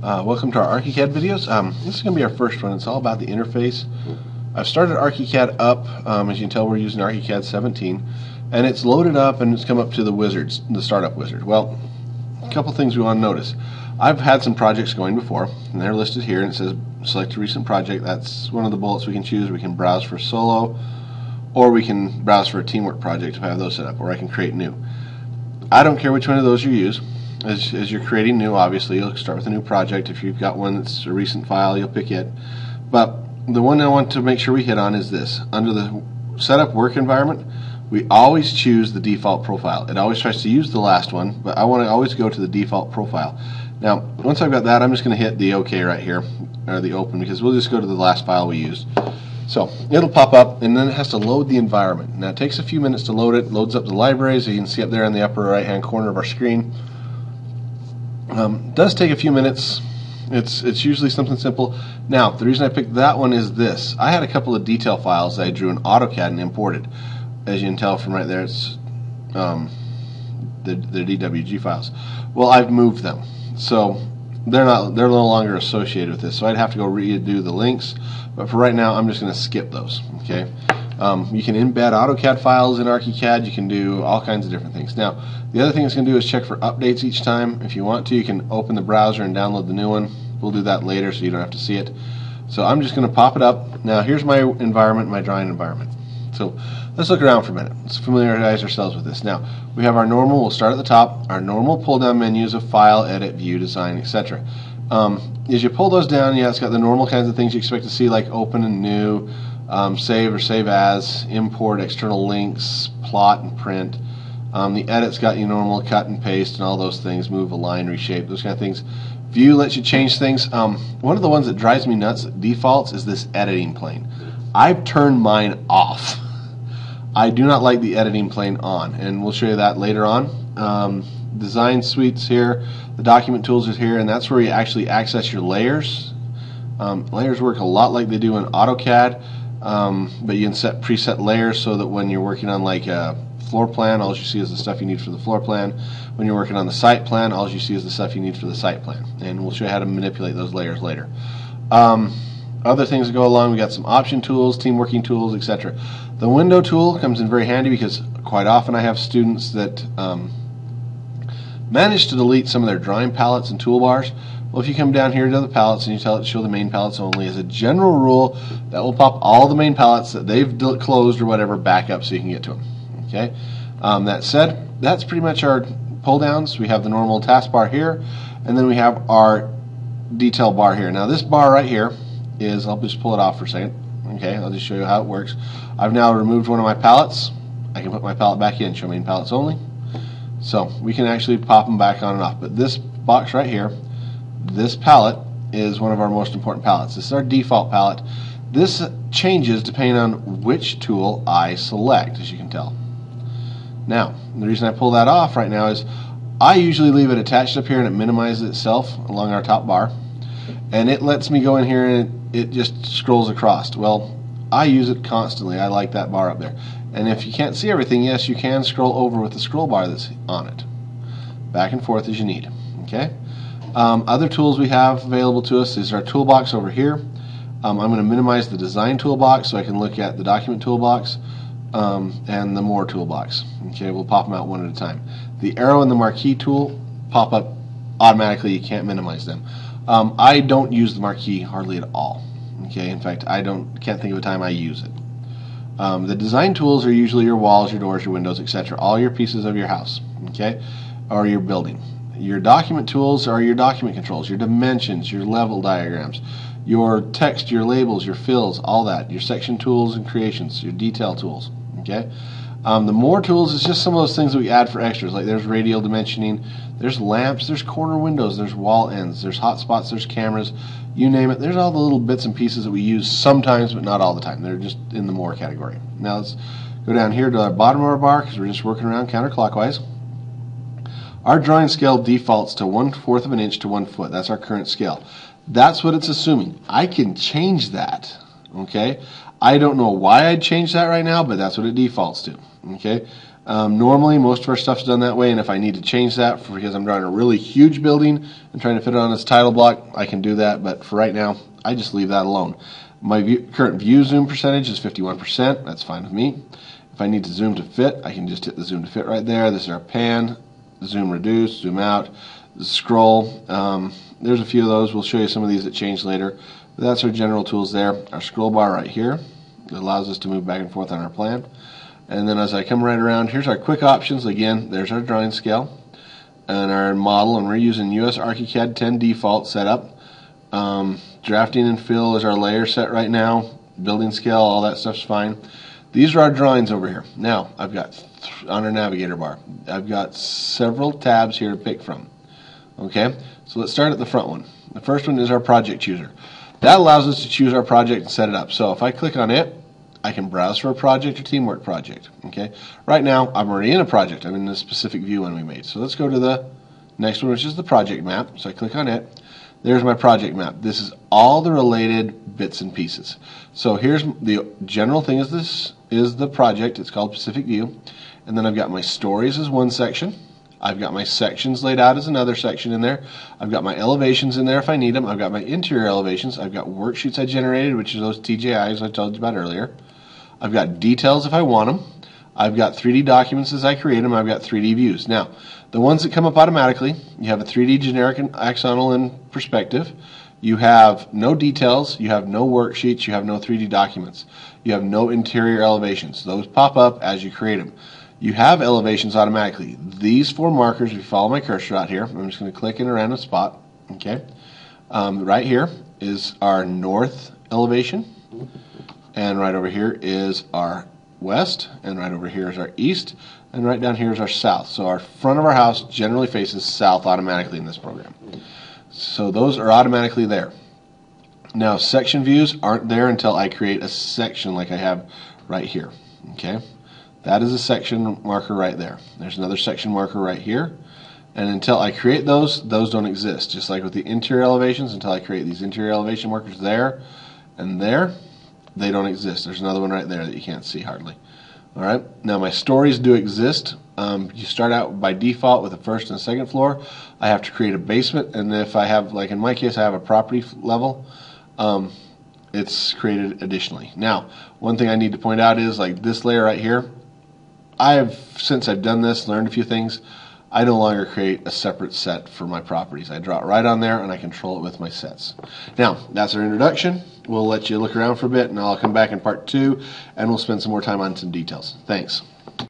Welcome to our ArchiCAD videos. This is going to be our first one. It's all about the interface. I've started ArchiCAD up. As you can tell, we're using ArchiCAD 17, and it's loaded up and it's come up to the wizards, the startup wizard. Well, a couple things we want to notice. I've had some projects going before, and they're listed here, and it says select a recent project. That's one of the bullets we can choose. We can browse for solo, or we can browse for a teamwork project if I have those set up, or I can create new. I don't care which one of those you use. As you're creating new, obviously you'll start with a new project. If you've got one that's a recent file, you'll pick it. But the one I want to make sure we hit on is this. Under the setup work environment, we always choose the default profile. It always tries to use the last one, but I want to always go to the default profile. Now, once I've got that, I'm just going to hit the OK right here, or the open, because we'll just go to the last file we used. So it'll pop up, and then it has to load the environment. Now it takes a few minutes to load it. Loads up the libraries. You can see up there in the upper right hand corner of our screen. Does take a few minutes. It's usually something simple. Now, the reason I picked that one is this. I had a couple of detail files that I drew in AutoCAD and imported. As you can tell from right there, it's the DWG files. Well, I've moved them, so they're no longer associated with this. So I'd have to go redo the links. But for right now, I'm just going to skip those. Okay. You can embed AutoCAD files in ArchiCAD. You can do all kinds of different things. Now, the other thing it's going to do is check for updates each time. If you want to, you can open the browser and download the new one. We'll do that later so you don't have to see it. So I'm just going to pop it up. Now, here's my environment, my drawing environment. So let's look around for a minute. Let's familiarize ourselves with this. Now, we have our normal. We'll start at the top. Our normal pull-down menus of File, Edit, View, Design, etc. As you pull those down, yeah, it's got the normal kinds of things you expect to see, like Open and New, Save or Save As, Import, External Links, Plot and Print. The Edit's got your normal cut and paste and all those things, move, align, reshape, those kind of things. View lets you change things. One of the ones that drives me nuts at defaults is this editing plane. I've turned mine off. I do not like the editing plane on, and we'll show you that later on. Design suites here, the document tools is here, and that's where you actually access your layers. Layers work a lot like they do in AutoCAD, but you can set preset layers so that when you're working on like a floor plan, all you see is the stuff you need for the floor plan. When you're working on the site plan, all you see is the stuff you need for the site plan, and we'll show you how to manipulate those layers later. Other things that go along, we got some option tools, team working tools, etc. The window tool comes in very handy because quite often I have students that manage to delete some of their drawing palettes and toolbars. Well, if you come down here to the palettes and you tell it to show the main palettes only, as a general rule, that will pop all the main palettes that they've closed or whatever back up so you can get to them. Okay. That said, that's pretty much our pull downs. We have the normal taskbar here, and then we have our detail bar here. Now this bar right here is, I'll just pull it off for a second. Okay, I'll just show you how it works. I've now removed one of my palettes. I can put my palette back in, show main palettes only. So we can actually pop them back on and off. But this box right here, this palette is one of our most important palettes. This is our default palette. This changes depending on which tool I select, as you can tell. Now, the reason I pull that off right now is I usually leave it attached up here and it minimizes itself along our top bar. And it lets me go in here and it just scrolls across. Well, I use it constantly. I like that bar up there. And if you can't see everything, yes, you can scroll over with the scroll bar that's on it. Back and forth as you need. Okay. Other tools we have available to us is our toolbox over here. I'm going to minimize the design toolbox so I can look at the document toolbox and the more toolbox. Okay, we'll pop them out one at a time. The arrow and the marquee tool pop up automatically. You can't minimize them. I don't use the marquee hardly at all. Okay, in fact, can't think of a time I use it. The design tools are usually your walls, your doors, your windows, etc. All your pieces of your house, okay, or your building. Your document tools are your document controls, your dimensions, your level diagrams, your text, your labels, your fills, all that. Your section tools and creations, your detail tools. Okay. The more tools is just some of those things that we add for extras, like there's radial dimensioning, there's lamps, there's corner windows, there's wall ends, there's hotspots, there's cameras, you name it. There's all the little bits and pieces that we use sometimes, but not all the time. They're just in the more category. Now let's go down here to the bottom of our bar because we're just working around counterclockwise. Our drawing scale defaults to 1/4 of an inch to 1 foot. That's our current scale. That's what it's assuming. I can change that. Okay. I don't know why I'd change that right now, but that's what it defaults to. Okay. Normally, most of our stuff's done that way, and if I need to change that because I'm drawing a really huge building and trying to fit it on its title block, I can do that, but for right now, I just leave that alone. My current view zoom percentage is 51%. That's fine with me. If I need to zoom to fit, I can just hit the zoom to fit right there. This is our pan, zoom reduce, zoom out, scroll. There's a few of those. We'll show you some of these that change later. But that's our general tools there. Our scroll bar right here that allows us to move back and forth on our plan. And then as I come right around, here's our quick options. Again, there's our drawing scale and our model, and we're using US ArchiCAD 10 default setup. Drafting and fill is our layer set right now. Building scale, all that stuff's fine. These are our drawings over here. Now, I've got, on our navigator bar, I've got several tabs here to pick from. Okay, so let's start at the front one. The first one is our project chooser. That allows us to choose our project and set it up. So if I click on it, I can browse for a project or teamwork project. Okay, right now I'm already in a project. I'm in the specific view one we made. So let's go to the next one, which is the project map. So I click on it. There's my project map. This is all the related bits and pieces. So here's the general thing is this is the project. It's called Pacific View. And then I've got my stories as one section. I've got my sections laid out as another section in there. I've got my elevations in there if I need them. I've got my interior elevations. I've got worksheets I generated, which are those TJIs I told you about earlier. I've got details if I want them. I've got 3D documents as I create them. I've got 3D views. Now, the ones that come up automatically, you have a 3D generic and axonal and perspective. You have no details. You have no worksheets. You have no 3D documents. You have no interior elevations. Those pop up as you create them. You have elevations automatically. These 4 markers, if you follow my cursor out here, I'm just going to click in a random spot. Okay, right here is our north elevation. And right over here is our west, and right over here is our east, and right down here is our south. So our front of our house generally faces south automatically in this program. So those are automatically there. Now section views aren't there until I create a section like I have right here. Okay, that is a section marker right there. There's another section marker right here. And until I create those don't exist. Just like with the interior elevations, until I create these interior elevation markers there and there, they don't exist. There's another one right there that you can't see hardly. All right. Now my stories do exist. You start out by default with a first and a second floor. I have to create a basement, and if I have, like in my case, I have a property level, it's created additionally. Now, one thing I need to point out is like this layer right here. Since I've done this, learned a few things. I no longer create a separate set for my properties. I draw it right on there and I control it with my sets. Now, that's our introduction. We'll let you look around for a bit and I'll come back in part 2 and we'll spend some more time on some details. Thanks.